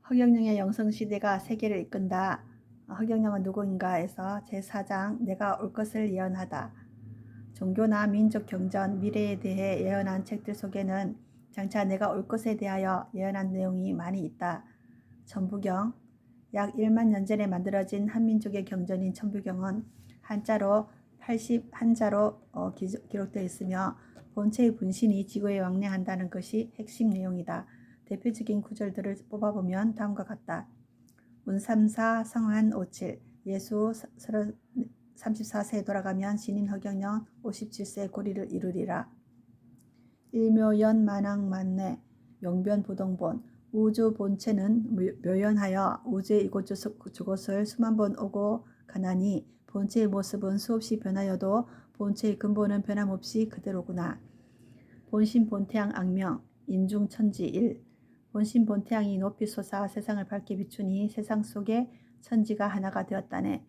허경영의 영성시대가 세계를 이끈다. 허경영은 누구인가에서 제4장 내가 올 것을 예언하다. 종교나 민족 경전, 미래에 대해 예언한 책들 속에는 장차 내가 올 것에 대하여 예언한 내용이 많이 있다. 천부경, 약 1만 년 전에 만들어진 한민족의 경전인 천부경은 한자로 81자로 기록되어 있으며 본체의 분신이 지구에 왕래한다는 것이 핵심 내용이다. 대표적인 구절들을 뽑아보면 다음과 같다. 운삼사 성한 57 예수 34세에 돌아가면 신인 허경영 57세의 고리를 이루리라. 일묘연 만왕만내 용변 부동본 우주 본체는 묘연하여 우주의 이곳저곳을 수만 번 오고 가나니 본체의 모습은 수없이 변하여도 본체의 근본은 변함없이 그대로구나. 본신 본태양 악명 인중천지 1 본신 본태양이 높이 솟아 세상을 밝게 비추니 세상 속에 천지가 하나가 되었다네.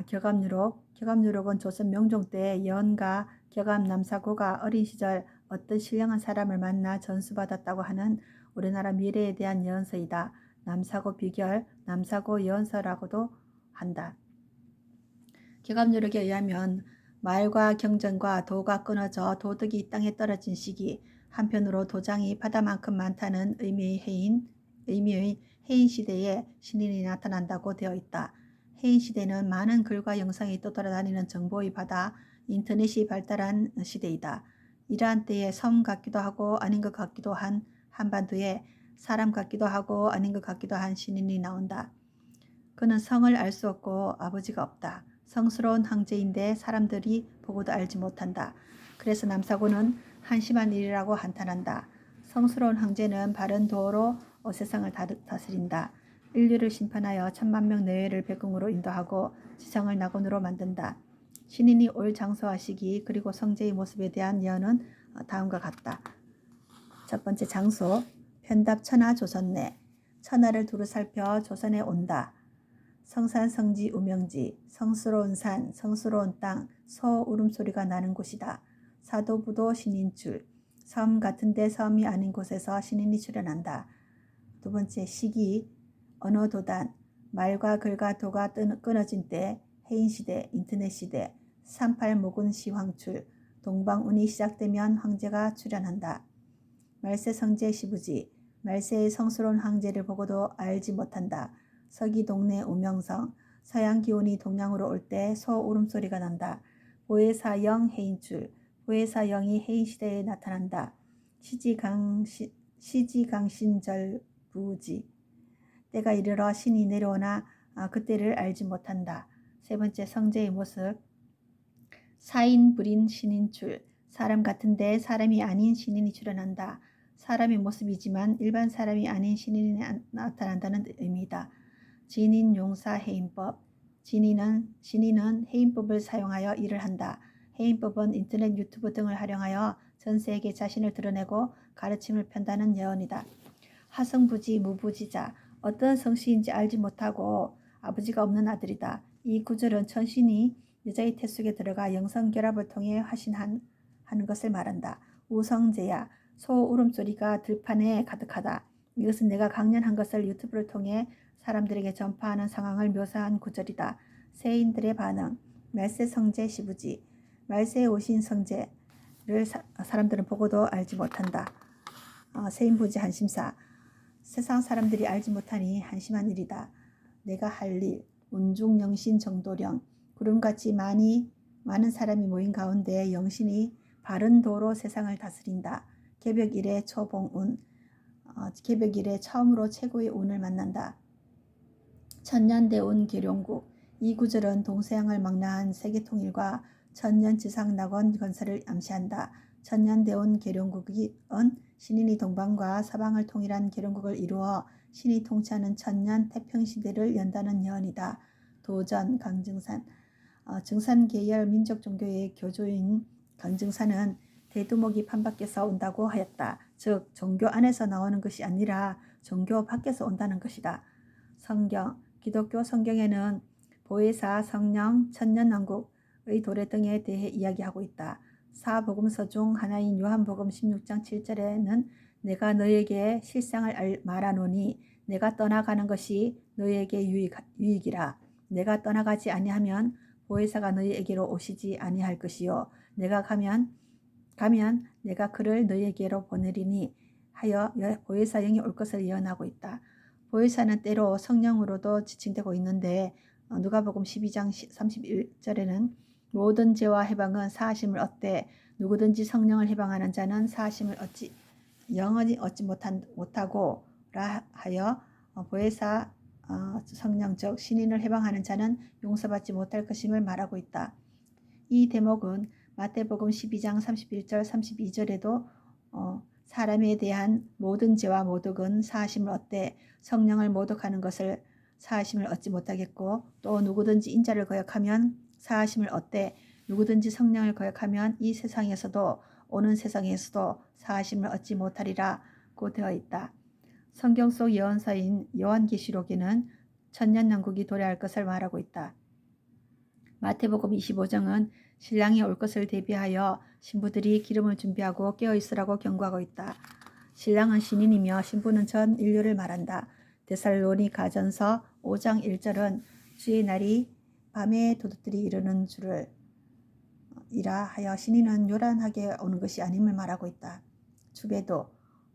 격암유록은 조선 명종 때 예언가 격암 남사고가 어린 시절 어떤 신령한 사람을 만나 전수받았다고 하는 우리나라 미래에 대한 예언서이다. 남사고 비결, 남사고 예언서라고도 한다. 격암유록에 의하면 말과 경전과 도가 끊어져 도덕이 이 땅에 떨어진 시기, 한편으로 도장이 바다만큼 많다는 의미의 해인 시대에 신인이 나타난다고 되어 있다. 해인 시대는 많은 글과 영상이 떠돌아다니는 정보의 바다, 인터넷이 발달한 시대이다. 이러한 때에 섬 같기도 하고 아닌 것 같기도 한 한반도에 사람 같기도 하고 아닌 것 같기도 한 신인이 나온다. 그는 성을 알 수 없고 아버지가 없다. 성스러운 황제인데 사람들이 보고도 알지 못한다. 그래서 남사고는 한심한 일이라고 한탄한다. 성스러운 황제는 바른 도로 세상을 다스린다. 인류를 심판하여 10,000,000명 내외를 백궁으로 인도하고 지상을 낙원으로 만든다. 신인이 올 장소와 시기 그리고 성제의 모습에 대한 예언은 다음과 같다. 첫 번째 장소, 편답 천하 조선내. 천하를 두루 살펴 조선에 온다. 성산 성지 우명지, 성스러운 산, 성스러운 땅, 소 울음소리가 나는 곳이다. 사도부도 신인출, 섬 같은데 섬이 아닌 곳에서 신인이 출현한다. 두 번째 시기, 언어도단, 말과 글과 도가 끊어진 때, 해인시대, 인터넷시대, 38모군 시황출, 동방운이 시작되면 황제가 출현한다. 말세 성제 시부지, 말세의 성스러운 황제를 보고도 알지 못한다. 서기 동네 우명성, 서양 기온이 동양으로 올 때 소 울음소리가 난다. 보혜사영 해인출, 보혜사영이 해인시대에 나타난다. 시지강신절부지, 때가 이르러 신이 내려오나 그때를 알지 못한다. 세 번째 성제의 모습, 사인불인 신인출, 사람 같은데 사람이 아닌 신인이 출현한다. 사람의 모습이지만 일반 사람이 아닌 신인이 나타난다는 의미다. 진인용사 해인법, 신인은 해인법을 사용하여 일을 한다. 해인법은 인터넷 유튜브 등을 활용하여 전 세계에 자신을 드러내고 가르침을 편다는 예언이다. 하성부지 무부지자, 어떤 성씨인지 알지 못하고 아버지가 없는 아들이다. 이 구절은 천신이 여자의 태 속에 들어가 영성결합을 통해 화신하는 것을 말한다. 우성제야, 소 울음소리가 들판에 가득하다. 이것은 내가 강연한 것을 유튜브를 통해 사람들에게 전파하는 상황을 묘사한 구절이다. 세인들의 반응, 말세 성제 시부지, 말세에 오신 성제를 사람들은 보고도 알지 못한다. 세인부지 한심사, 세상 사람들이 알지 못하니 한심한 일이다. 내가 할 일, 운중영신 정도령, 구름같이 많은 사람이 모인 가운데 영신이 바른 도로 세상을 다스린다. 개벽일에 초봉운, 개벽일에 처음으로 최고의 운을 만난다. 천년대운 계룡국, 이 구절은 동서양을 망라한 세계통일과 천년지상낙원 건설을 암시한다. 천년대운 계룡국은 신인이 동방과 서방을 통일한 계룡국을 이루어 신이 통치하는 천년 태평시대를 연다는 예언이다. 도전 강증산, 증산계열 민족종교의 교조인 강증산은 대두목이 판 밖에서 온다고 하였다. 즉 종교 안에서 나오는 것이 아니라 종교 밖에서 온다는 것이다. 성경, 기독교 성경에는 보혜사, 성령, 천년왕국의 도래 등에 대해 이야기하고 있다. 사복음서 중 하나인 요한복음 16장 7절에는 내가 너에게 실상을 말하노니 내가 떠나가는 것이 너에게 유익이라. 내가 떠나가지 아니하면 보혜사가 너희에게로 오시지 아니할 것이요 내가 가면 내가 그를 너희에게로 보내리니 하여 보혜사 영이 올 것을 예언하고 있다. 보혜사는 때로 성령으로도 지칭되고 있는데 누가복음 12장 31절에는 모든 죄와 해방은 사하심을 얻되 누구든지 성령을 해방하는 자는 사하심을 영원히 얻지 못하고 라 하여 보혜사 성령 즉 신인을 해방하는 자는 용서받지 못할 것임을 말하고 있다. 이 대목은 마태복음 12장 31절 32절에도 사람에 대한 모든 죄와 모독은 사하심을 얻되 성령을 모독하는 것을 사하심을 얻지 못하겠고 또 누구든지 인자를 거역하면 사하심을 얻되 누구든지 성령을 거역하면 이 세상에서도 오는 세상에서도 사하심을 얻지 못하리라고 되어 있다. 성경 속 예언서인 요한계시록에는 천년왕국이 도래할 것을 말하고 있다. 마태복음 25장은 신랑이 올 것을 대비하여 신부들이 기름을 준비하고 깨어있으라고 경고하고 있다. 신랑은 신인이며 신부는 전 인류를 말한다. 데살로니가전서 5장 1절은 주의 날이 밤에 도둑들이 이르는 줄을 이라 하여 신인은 요란하게 오는 것이 아님을 말하고 있다.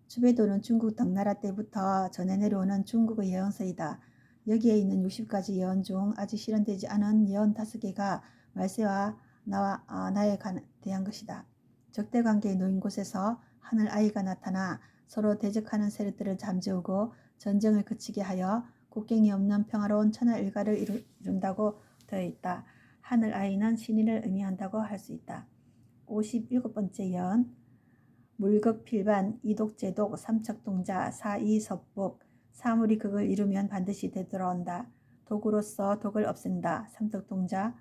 주배도는 중국 당나라 때부터 전해 내려오는 중국의 예언서이다. 여기에 있는 60가지 예언 중 아직 실현되지 않은 예언 5개가 말세와 나에 대한 것이다. 적대관계에 놓인 곳에서 하늘 아이가 나타나 서로 대적하는 세력들을 잠재우고 전쟁을 그치게 하여 국경이 없는 평화로운 천하일가를 이룬다고 되어 있다. 하늘 아이는 신인을 의미한다고 할 수 있다. 57번째 예언 물극필반, 이독제독, 삼척동자, 사이섭복, 사물이 극을 이루면 반드시 되돌아온다. 독으로서 독을 없앤다. 삼척동자,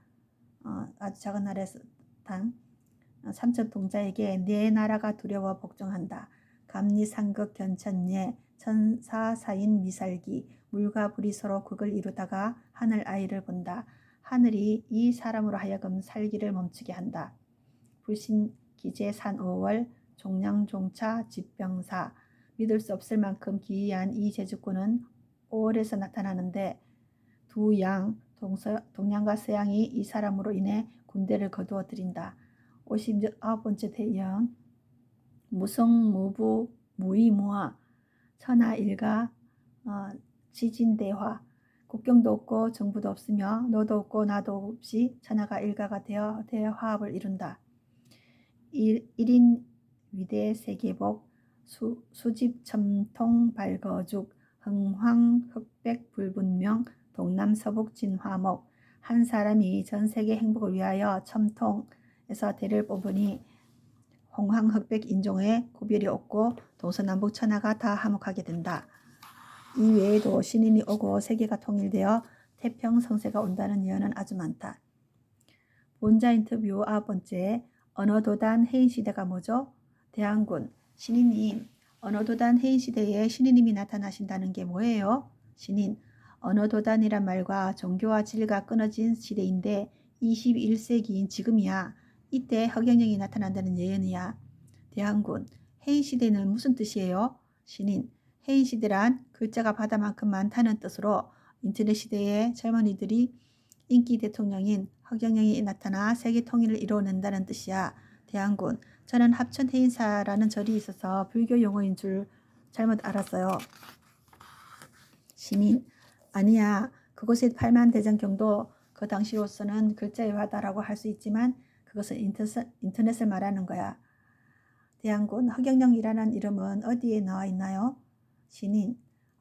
아주 작은 나라의 단 삼척동자에게 내 나라가 두려워 복종한다. 감리상극 견천예, 천사사인 미살기, 물과 불이 서로 극을 이루다가 하늘 아이를 본다. 하늘이 이 사람으로 하여금 살기를 멈추게 한다. 불신기제 산오월, 종량종차 집병사, 믿을 수 없을 만큼 기이한 이 제주꾼은 5월에서 나타나는데 두 양, 동양과 서양이 이 사람으로 인해 군대를 거두어 들인다. 59번째 대예언 무성무부 무의무화 천하일가 지진대화 국경도 없고 정부도 없으며 너도 없고 나도 없이 천하가 일가가 되어 대화합을 이룬다. 1인 위대 세계복 수집첨통 발거죽 흥황 흑백 불분명 동남서북 진화목 한 사람이 전 세계 행복을 위하여 첨통에서 대를 뽑으니 홍황흑백 인종의 구별이 없고 동서남북 천하가 다 화목하게 된다. 이 외에도 신인이 오고 세계가 통일되어 태평성세가 온다는 예언은 아주 많다. 본자 인터뷰 9번째 언어도단 해인시대가 뭐죠? 대항군 신인님 언어도단 해인시대에 신인님이 나타나신다는 게 뭐예요? 신인 언어도단이란 말과 종교와 진리가 끊어진 시대인데 21세기인 지금이야. 이때 허경영이 나타난다는 예언이야. 대항군 해인시대는 무슨 뜻이에요? 신인 해인시대란 글자가 바다만큼 많다는 뜻으로 인터넷 시대에 젊은이들이 인기 대통령인 허경영이 나타나 세계 통일을 이뤄낸다는 뜻이야. 대항군 저는 합천 해인사라는 절이 있어서 불교 용어인 줄 잘못 알았어요. 신인 아니야. 그곳의 8만 대장경도 그 당시로서는 글자의 바다라고 할 수 있지만 그것은 인터넷을 말하는 거야. 대항군 허경영이라는 이름은 어디에 나와 있나요? 신인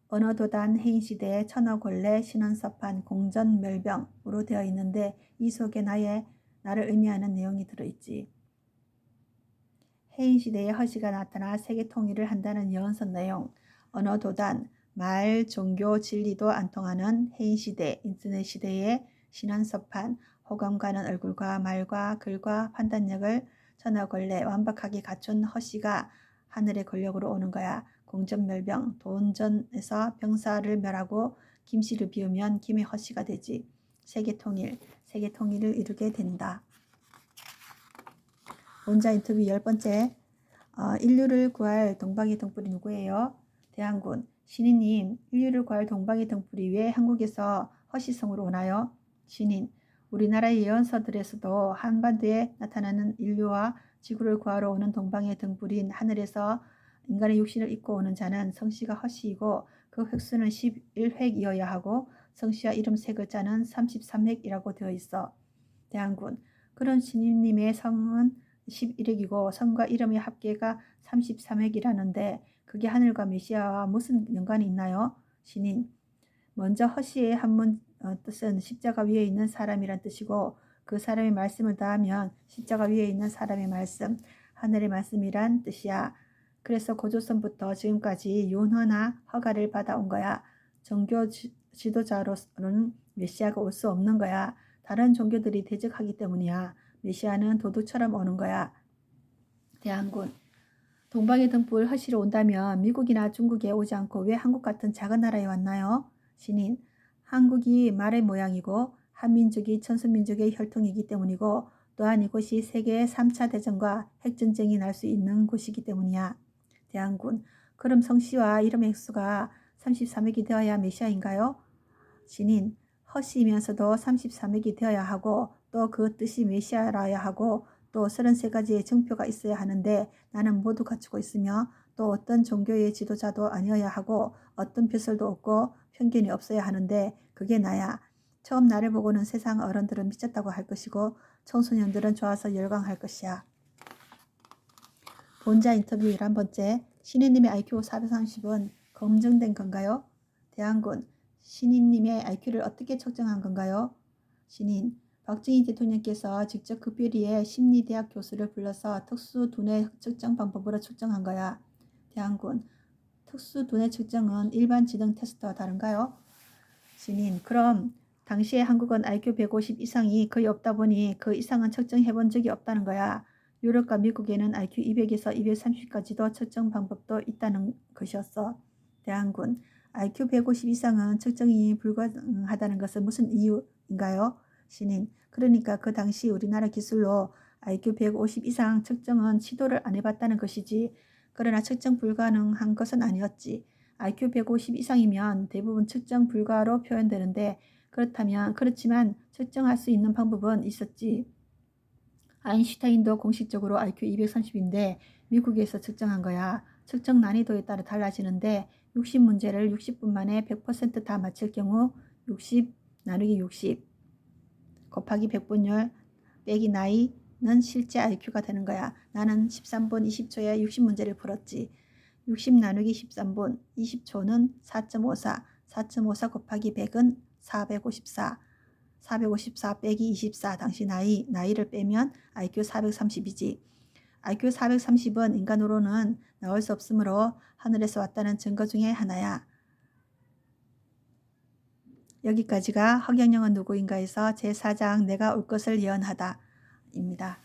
언어도단 해인시대의 천하골래 신원서판 공전멸병으로 되어 있는데 이 속에 나를 의미하는 내용이 들어있지. 해인시대에 허시가 나타나 세계 통일을 한다는 예언서 내용 언어도단 말, 종교, 진리도 안 통하는 해인시대, 인터넷 시대의 신원서판 호감 가는 얼굴과 말과 글과 판단력을 천하골래 완벽하게 갖춘 허씨가 하늘의 권력으로 오는 거야. 공전멸병, 돈전에서 병사를 멸하고 김씨를 비우면 김의 허씨가 되지. 세계 통일을 이루게 된다. 본자 인터뷰 10번째 인류를 구할 동방의 등불이 누구예요? 대한군. 신인님, 인류를 구할 동방의 등불이 왜 한국에서 허시성으로 오나요? 신인. 우리나라의 예언서들에서도 한반도에 나타나는 인류와 지구를 구하러 오는 동방의 등불인 하늘에서 인간의 육신을 입고 오는 자는 성씨가 허시이고 그 획수는 11획이어야 하고 성씨와 이름 세 글자는 33획이라고 되어 있어. 대한군. 그런 신인님의 성은 11획이고 성과 이름의 합계가 33획이라는데 그게 하늘과 메시아와 무슨 연관이 있나요? 신인. 먼저 허시의 한문 뜻은 십자가 위에 있는 사람이란 뜻이고 그 사람의 말씀을 다하면 십자가 위에 있는 사람의 말씀, 하늘의 말씀이란 뜻이야. 그래서 고조선부터 지금까지 윤허나 허가를 받아온 거야. 종교 지도자로서는 메시아가 올 수 없는 거야. 다른 종교들이 대적하기 때문이야. 메시아는 도둑처럼 오는 거야. 대한군. 동방의 등불 허시로 온다면 미국이나 중국에 오지 않고 왜 한국 같은 작은 나라에 왔나요? 신인. 한국이 말의 모양이고 한민족이 천수민족의 혈통이기 때문이고 또한 이곳이 세계의 3차 대전과 핵전쟁이 날 수 있는 곳이기 때문이야. 대한군. 그럼 성씨와 이름의 획수가 33획이 되어야 메시아인가요? 신인. 허시이면서도 33획이 되어야 하고 또 그 뜻이 메시아라야 하고 또 33가지의 증표가 있어야 하는데 나는 모두 갖추고 있으며 또 어떤 종교의 지도자도 아니어야 하고 어떤 벼슬도 없고 편견이 없어야 하는데 그게 나야. 처음 나를 보고는 세상 어른들은 미쳤다고 할 것이고 청소년들은 좋아서 열광할 것이야. 본자 인터뷰 11번째. 신인님의 IQ 430은 검증된 건가요? 대한군. 신인님의 IQ를 어떻게 측정한 건가요? 신인. 박정희 대통령께서 직접 급비리에 심리대학 교수를 불러서 특수 두뇌 측정 방법으로 측정한 거야. 대한군. 특수 두뇌 측정은 일반 지능 테스트와 다른가요? 신인. 그럼 당시에 한국은 IQ 150 이상이 거의 없다 보니 그 이상은 측정해 본 적이 없다는 거야. 유럽과 미국에는 IQ 200에서 230까지도 측정 방법도 있다는 것이었어. 대한군. IQ 150 이상은 측정이 불가능하다는 것은 무슨 이유인가요? 신인. 그러니까 그 당시 우리나라 기술로 IQ 150 이상 측정은 시도를 안 해봤다는 것이지. 그러나 측정 불가능한 것은 아니었지. IQ 150 이상이면 대부분 측정 불가로 표현되는데 그렇지만 측정할 수 있는 방법은 있었지. 아인슈타인도 공식적으로 IQ 230인데 미국에서 측정한 거야. 측정 난이도에 따라 달라지는데 60문제를 60분 만에 100% 다 맞힐 경우 60 나누기 60 곱하기 100분율 빼기 나이는 실제 IQ가 되는 거야. 나는 13분 20초에 60문제를 풀었지. 60 나누기 13분 20초는 4.54 4.54 곱하기 100은 454 454 빼기 24 당시 나이를 빼면 IQ 430이지. IQ 430은 인간으로는 나올 수 없으므로 하늘에서 왔다는 증거 중에 하나야. 여기까지가 허경영은 누구인가에서 제4장 내가 올 것을 예언하다 입니다.